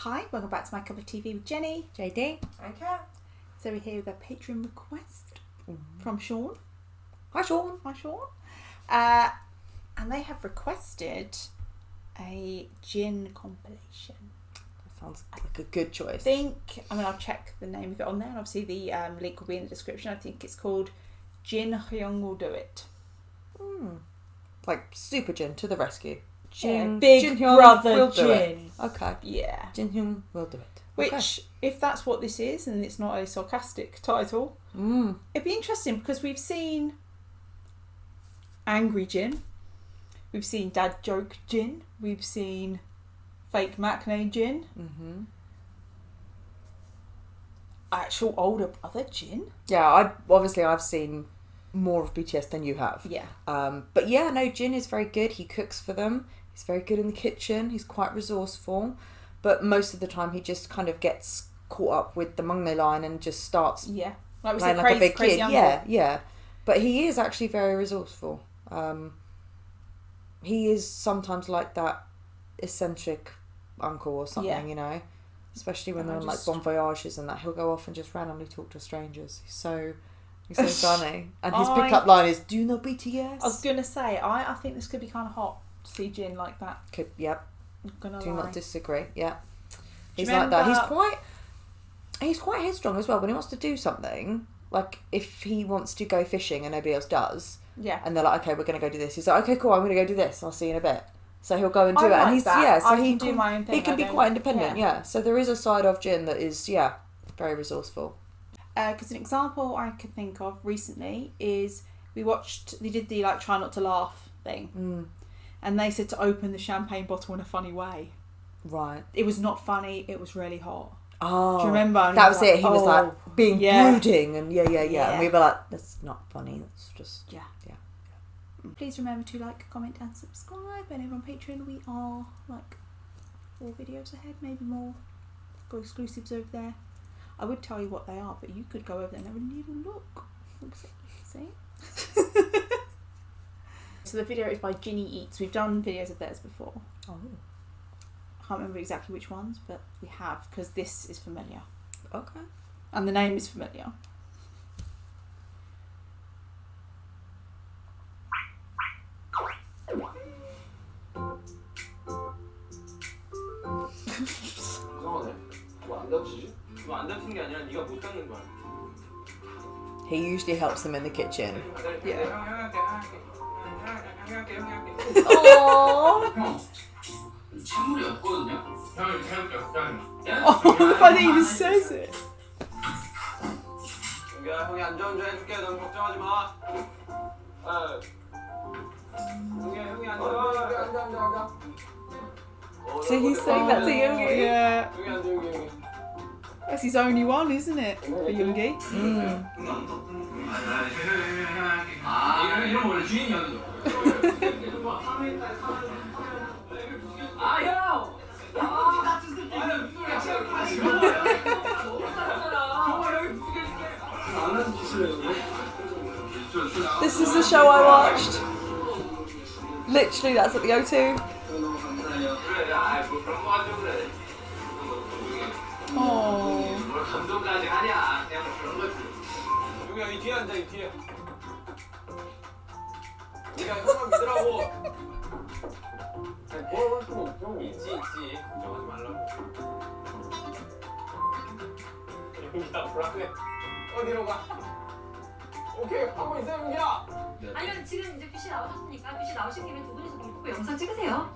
Hi, welcome back to My Cup of TV with Jenny. JD. Okay. So we're here with a patron request from Sean. Hi, Sean. Hi, Sean. And they have requested a Jin compilation. That sounds like a good choice. I'll check the name of it on there, and obviously the link will be in the description. I think it's called Jin Hyung Will Do It. Like Super Jin to the rescue. Big Jin Hyung brother will do Jin. it. Okay. Yeah. Jin Hyung will do it. Which, okay. if that's what this is, and it's not a sarcastic title, it'd be interesting because we've seen Angry Jin, we've seen Dad Joke Jin, we've seen Fake Maknae Jin, actual older brother Jin. Yeah, I've seen more of BTS than you have. Yeah. But yeah, no, Jin is very good. He cooks for them. He's very good in the kitchen. He's quite resourceful. But most of the time he just kind of gets caught up with the Maknae line and just starts like we playing said, like a big crazy kid. uncle. Yeah. But he is actually very resourceful. He is sometimes like that eccentric uncle or something, you know. Especially when they're on like bon voyages and that, he'll go off and just randomly talk to strangers. He's so funny. And his pickup line is, "Do you know BTS?" I was gonna say, I think this could be kind of hot to see Jin like that. Yep. I'm gonna Do lie. not disagree. Yeah. He's remember- like that. He's quite headstrong as well. When he wants to do something, like if he wants to go fishing and nobody else does, and they're like, "Okay, we're gonna go do this." He's like, "Okay, cool. I'm gonna go do this. I'll see you in a bit." So he'll go and do it, and he's that. so I he can do my own thing. He can be quite independent. Yeah. So there is a side of Jin that is very resourceful. Because an example I could think of recently is they did the like try not to laugh thing, and they said to open the champagne bottle in a funny way. Right. It was not funny. It was really hot. Oh, do you remember? And that was it. He was like being brooding and yeah, and we were like, "That's not funny. That's just yeah." Please remember to like, comment, and subscribe. And over on Patreon, we are like 4 videos ahead, maybe more. Got exclusives over there. I would tell you what they are, but you could go over there and have a little look. See? So the video is by Jinnie Eats. We've done videos of theirs before. Oh. I can't remember exactly which ones, but we have, because this is familiar. Okay. And the name is familiar. He usually helps them in the kitchen. Yeah. Oh, the fact that he even says it. So he's saying that to Yoongi? Yeah. That's his only one, isn't it? For Yoongi. This is the show I watched. Literally, that's at the O2. Oh. 아니면 지금 이제 PC 나오셨으니까 PC 나오신 김에 두 분이서 불 끄고 영상 찍으세요.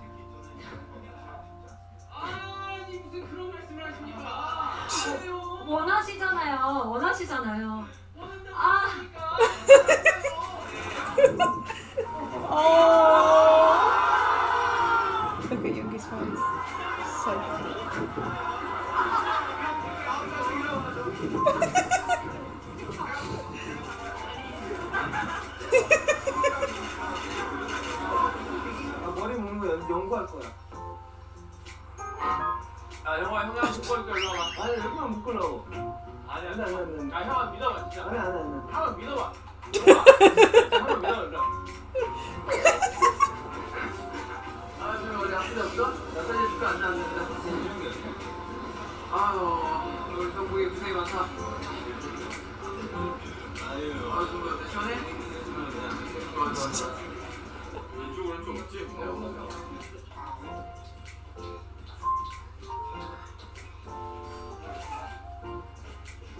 아니 무슨 그런 말씀을 하십니까? 원하시잖아요. Look at Yoongi's face. So funny. 머리 묶는 거 연구할 거야. 형아 형이 한번 묶어줄게. 일로 와봐. 아니 여기만 묶으려고. 아니 형아 믿어봐 진짜. 아니 한번 믿어봐. 한번 믿어봐. 지금 어디 아프지 없어? 나 사진 줄게 안 돼.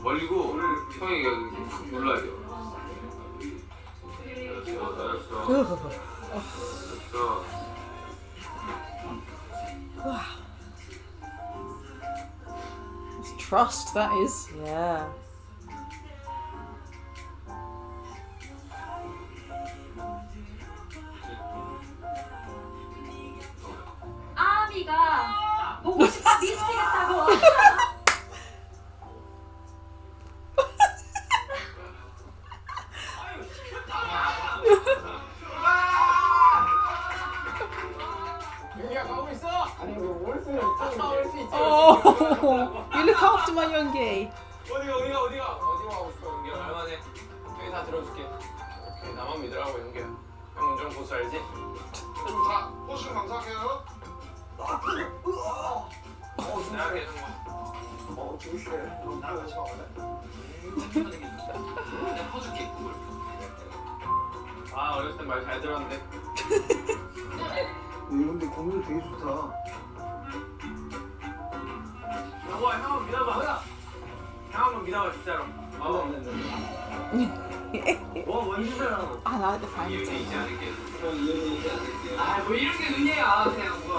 멀리고 형이 여기 눌러야 돼요. 알았어. It's trust, that is. Yeah. 아미가 보고 싶어 미치겠다고. Oh, you look after my youngie. 어디가 가고 싶어 용기야. 말만해. 여기 다 들어줄게. 오케이, 나만 믿으라고 용기야. 형 운전 고수 알지? 다 호시면 감사할게요. 내가 계속 조심해. 나랑 같이 가볼래? 내가 퍼줄게 그걸. 아 어렸을 땐 말 잘 들었는데. 근데 고민이 되게 좋다. 여보야 형 한번 믿어봐. 형 한번 믿어봐 진짜로. 뭔 짓이야? I like the 이은혜 painting. 이제 않을게. 아뭐 이런 게 은혜야. 그냥 뭐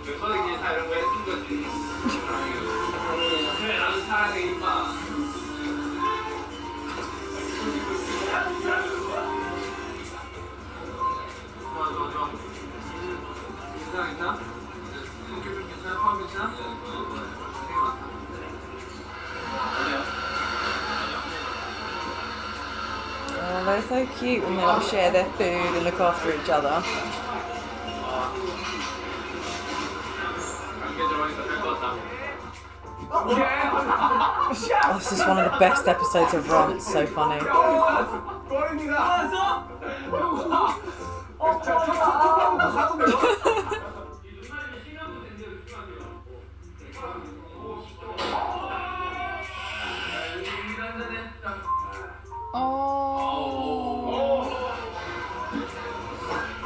멤버들끼리 다 이런 거 해준 거지. 그래 나도 사랑해 임마. 좋아. 괜찮아? 성격 괜찮아? 파악 괜찮아? 되게 많다. Oh, they're so cute when they like share their food and look after each other. Oh, this is one of the best episodes of Run. It's so funny. Oh.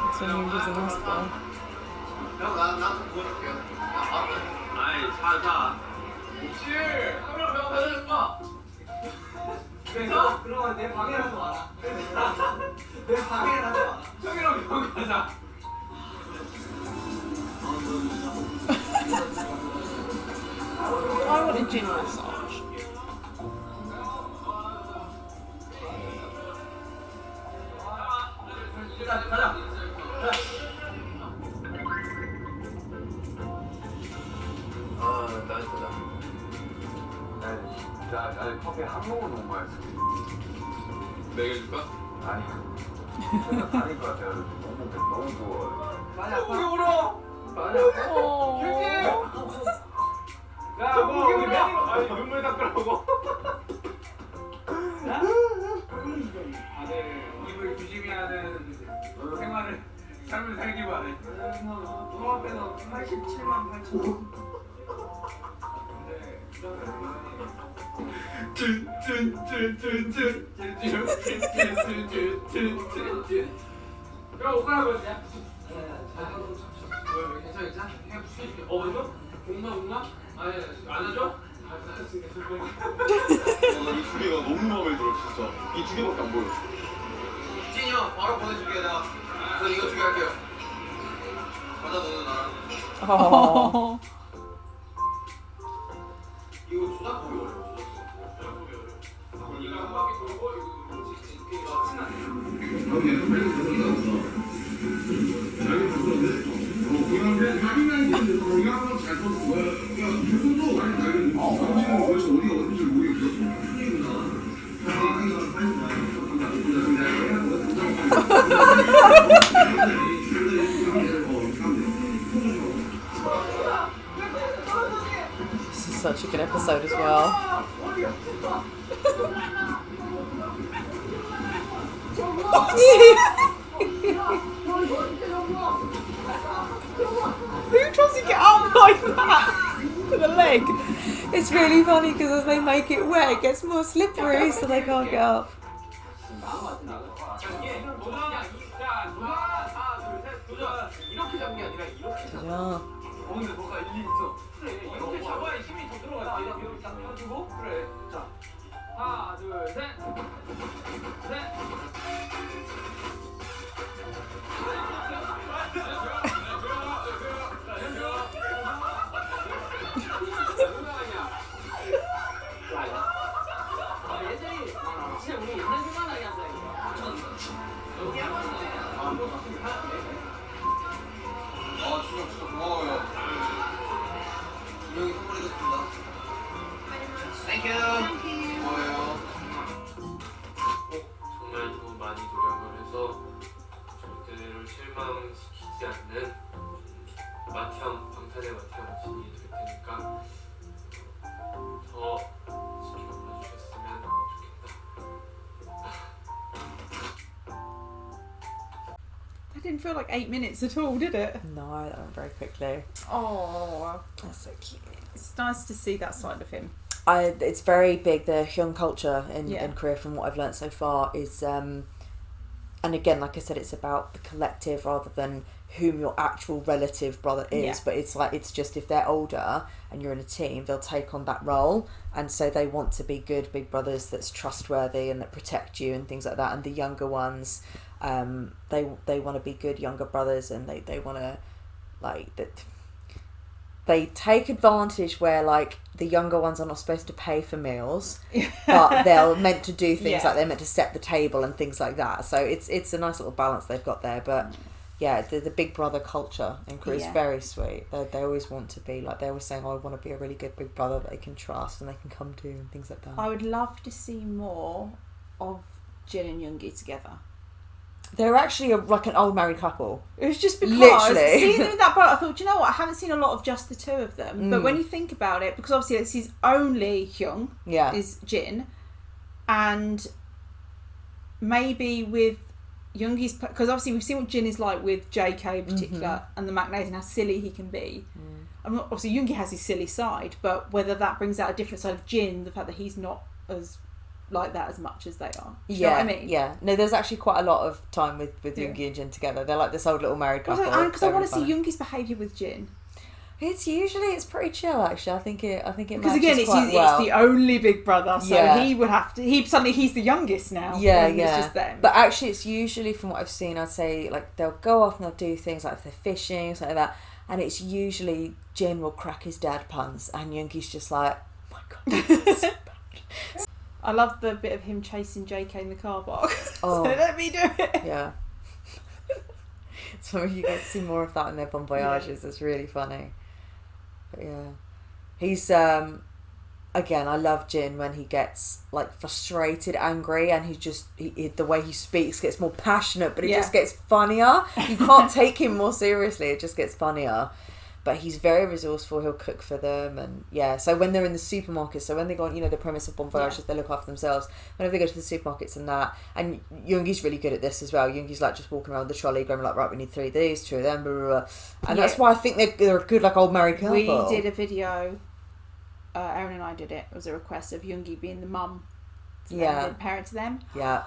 That's when he was in hospital. 아이 자. 혹시 카메라 배워가지고 임마. 그래서? 그러면 내 방해라도 와라. 내 방해라도 와라. 형이랑 병원 가자. I want a gin massage. 가자. 아 따뜻하다. 아니 커피 한 모금 너무 맛있어. 먹여줄까? 아니. 내가 다닐 것 같아요. 너무 좋아. 많이 아파? 왜 울어? 많이 아파? Oh. 야, 뭐 여기 매니가 아니 눈물 닦으라고. 다들 입을 조심해야 되는 생활을 삶을 살기 바래. 너 앞에서 87만 8천 원. 야, 오빠랑 뭐지? 괜찮아? 그냥 부시해줄게. 먼저? 공마? 아니, 안 하죠? 이 두 개가 너무 마음에 들어 진짜. 이 두 개밖에 안 보여. 진이 형 바로 보내줄게 내가. 저 이거 두 개 할게요. 과자 너는 나랑. Oh. 이거 조작법이 어려워. 이거 한 바퀴 돌고 이거 친하네. This is such a good episode as well. Who tries to get up like that with a leg? It's really funny because as they make it wet, it gets more slippery, so they can't get up. 도전! 자, 도전! 하나, 둘, 셋, 도전! 야. 근데 뭔가 일리 있어. 그래, 이렇게 잡아야 힘이 더 들어가지. 이렇게 딱 펴주고. 그래. 자, 하나, 둘, 셋. 셋. 예전이 진짜 우리 옛날 생각나게 한다니까. 여기 한 번에 안 보셨으면 아 진짜 고마워요. 분명히 선물해줬습니다. 땡큐. 고마워요. 정말 더 많이 노력을 해서 절대로 실망시키지 않는 맏형, 방탄의 맏형 진이 될 테니까 더 지켜봐 주셨으면 좋겠다. That didn't feel like 8 minutes at all, did it? No, that went very quickly. Oh, That's so cute. it's nice to see that side of him. It's very big. The Hyung culture in Yeah. Korea, from what I've learnt so far, is and again, like I said, it's about the collective rather than whom your actual relative brother is. Yeah. But it's just if they're older and you're in a team, they'll take on that role, and so they want to be good big brothers that's trustworthy and that protect you and things like that. And the younger ones, they want to be good younger brothers, and they want to like that. They take advantage where like the younger ones are not supposed to pay for meals, but they're meant to do things Yeah. like they're meant to set the table and things like that. So it's a nice little balance they've got there. But yeah, the big brother culture in Korea is very sweet. They always want to be like, they're always saying, oh, I want to be a really good big brother that they can trust and they can come to and things like that. I would love to see more of Jin and Yoongi together. They're actually like an old married couple. It was just because Literally. seeing them in that boat, I thought, do you know what? I haven't seen a lot of just the two of them. But Mm. when you think about it, because obviously it's his only Hyung Yeah. is Jin, and maybe with Yoongi's, because obviously we've seen what Jin is like with JK in particular, and the McNays and how silly he can be. I'm not, obviously Yoongi has his silly side, but whether that brings out a different side of Jin, the fact that he's not as like that as much as they are. Do you know what I mean? Yeah. No, there's actually quite a lot of time with Yeah. Yoongi and Jin together. They're like this old little married couple. Because I They're want to really see funny. Yoongi's behaviour with Jin. It's pretty chill actually. I think it Because matches again, it's quite well. the only big brother, so Yeah. he would have to. He's the youngest now. Yeah, and yeah. It's just them. But actually, it's usually from what I've seen, I'd say like they'll go off and they'll do things like if they're fishing, something like that, and it's usually Jin will crack his dad puns, and Yoongi's just like, oh my god. That's so bad. I love the bit of him chasing JK in the car park. Oh. Let me do it. Yeah. So you get to see more of that in their bon voyages. It's really funny. But yeah, he's again, I love Jin when he gets like frustrated, angry, and he's just the way he speaks gets more passionate, but it just gets funnier. You can't take him more seriously. It just gets funnier. But he's very resourceful. He'll cook for them, and yeah. So when they're in the supermarket, so when they go on, the premise of bon voyage is they look after themselves. Whenever they go to the supermarkets and that, and Yoongi's really good at this as well. Yoongi's like just walking around with the trolley, going like, right, we need 3 of these, 2 of them, blah, blah, blah. And that's why I think they're a good like old married couple. We did a video. Aaron and I did it. It was a request of Yoongi being the mum, to them, and the parent to them. Yeah.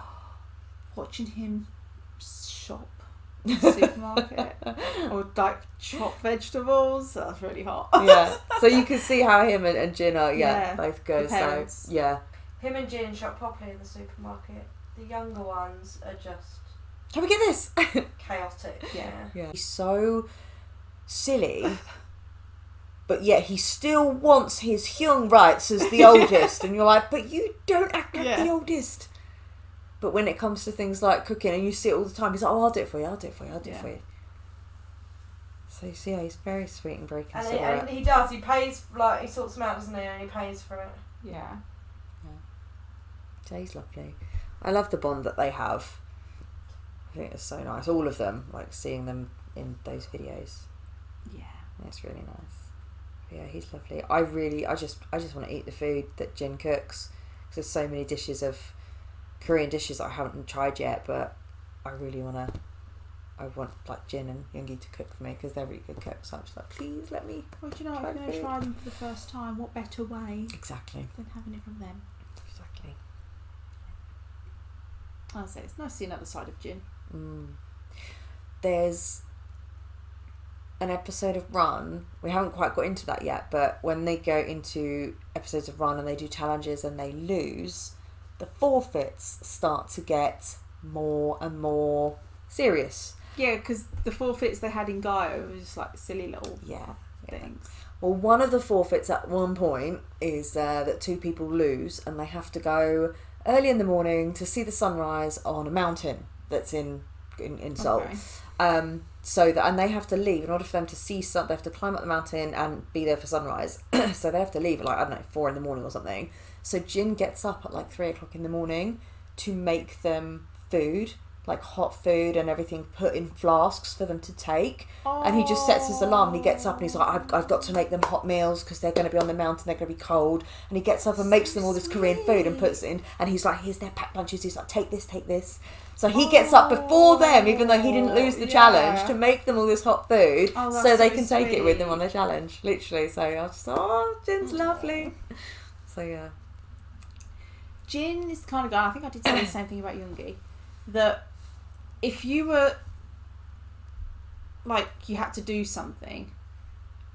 Watching him shop in the supermarket or like chop vegetables. That's really hot. Yeah. So you can see how him and Jin are both good. the parents. So yeah. Him and Jin shop properly in the supermarket. The younger ones are just Can we get this? chaotic. Yeah. He's so silly, but yet he still wants his Hyung rights as the oldest, and you're like, but you don't act like the oldest. But when it comes to things like cooking, and you see it all the time, he's like, oh, I'll do it for you, I'll do it for you, I'll do it for you. So yeah, he's very sweet and very considerate. And he does. He pays, like, he sorts them out, doesn't he? And he pays for it. Yeah. Jay's lovely. I love the bond that they have. I think it's so nice. All of them, like seeing them in those videos. Yeah. It's really nice. Yeah, he's lovely. I just want to eat the food that Jin cooks. Because there's so many dishes of Korean dishes that I haven't tried yet, but I want like Jin and Yoongi to cook for me because they're really good cooks. So I'm just like, please let me. Well, do you know, if you're going to try them for the first time, what better way Exactly. than having it from them? Exactly. I'll say it's nice to see another side of Jin. There's an episode of Run, we haven't quite got into that yet, but when they go into episodes of Run and they do challenges and they lose, the forfeits start to get more and more serious. Yeah, because the forfeits they had in Gaia were just like silly little things. Well, one of the forfeits at one point is that 2 people lose and they have to go early in the morning to see the sunrise on a mountain that's in Seoul. Okay. So that, and they have to leave in order for them to see they have to climb up the mountain and be there for sunrise. So they have to leave at like, I don't know, 4 in the morning or something. So Jin gets up at like 3 o'clock in the morning to make them food, like hot food and everything, put in flasks for them to take. And he just sets his alarm and he gets up and he's like, I've got to make them hot meals because they're going to be on the mountain, they're going to be cold. And he gets up and makes them all this Korean food and puts it in, and he's like, here's their packed lunches. He's like, take this. So he gets up before them, even though he didn't lose the challenge, to make them all this hot food so they can take it with them on the challenge. Literally. So I was just, Jin's lovely. So yeah. Jin is the kind of guy, I think I did say the same thing about Yoongi, that if you were, like, you had to do something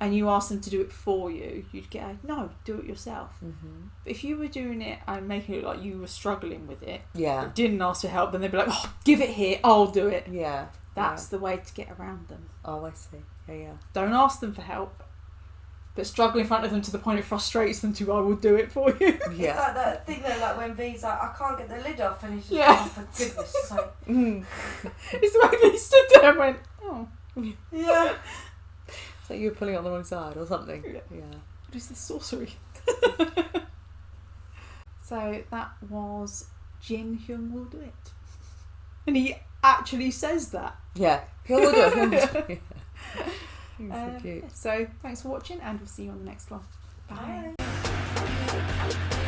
and you asked them to do it for you, you'd get no, do it yourself. Mm-hmm. But if you were doing it and making it like you were struggling with it, but didn't ask for help, then they'd be like, oh, give it here, I'll do it. Yeah. That's the way to get around them. Oh, I see. Yeah. Don't ask them for help, but struggle in front of them to the point it frustrates them to, I will do it for you. Yeah. It's like that thing though, like when V's like, I can't get the lid off, and he's just like, oh, for goodness sake. It's the way V stood there and went, oh. Yeah. It's like you were pulling on the wrong side or something. Yeah. What is this sorcery? So that was Jin Hyung will do it. And he actually says that. Yeah. He'll do it. He's so cute. So thanks for watching and we'll see you on the next one. Bye. Bye.